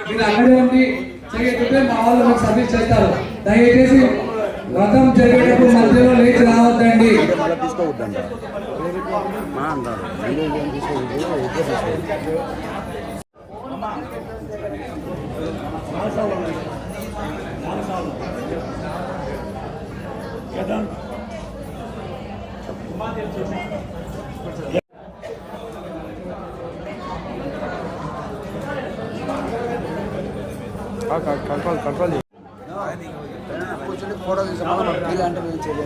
మీరు అక్కడే ఉండి చేయకపోతే మా వాళ్ళు మీకు సర్వీస్ చేస్తారు. దయచేసి వ్రతం జరిగేటప్పుడు మధ్యలో లేచి రావద్దండి. కంట్రోల్ ఫోటో తీసుకుంటే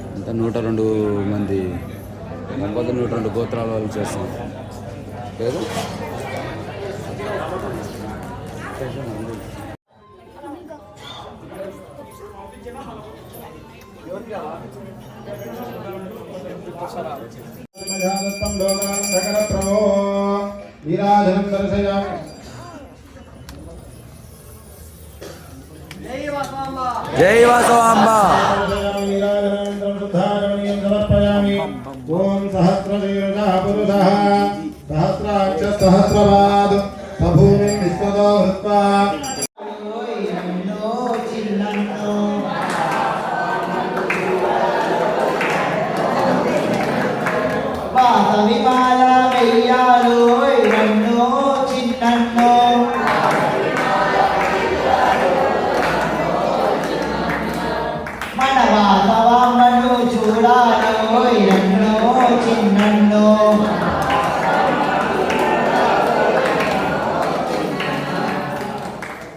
అంతా 102 మంది 102 గోత్రాల వాళ్ళు చేస్తాం లేదు. జై వాసవాంబ. ఓం సహస్రశీర్షః పురుషః సహస్రాక్ష సహస్రపాద్ సభూమిం విశ్వతో హృత్వా విమాల వెయ్యాలో రన్నో చిన్నన్నో మన వాసవాంబను చూడాలో రన్నో చిన్నన్నో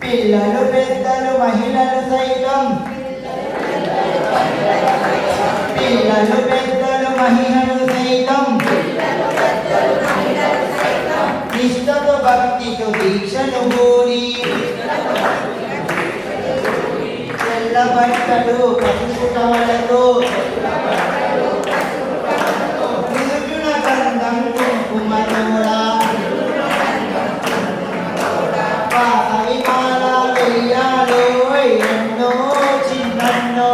పిల్లలు పెద్దలు మహిళలు సైతం పిల్లలు పెద్దలు మహిళలు సైతం నిష్ఠతో భక్తితో దీక్షను గూడి తెల్ల బట్టలు పసుపు కవలతో నిరుజున గంధం కుంకుమతోడా విమాల వెయ్యాలో ఎన్నో చిన్నన్నో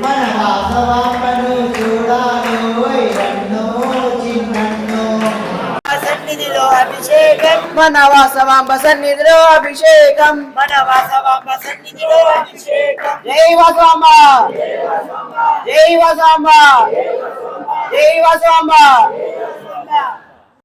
మన వాసవాంబను చూడాలో ఎన్నో చిన్నన్నో సన్నిధిలో అభిషేకం మన వాసవాంబ సన్నిధిలో అభిషేకం మన వాసవాంబ సన్నిధిలో అభిషేకం. జై వాసవాంబ జై వాసవాంబ జై వాసవాంబ.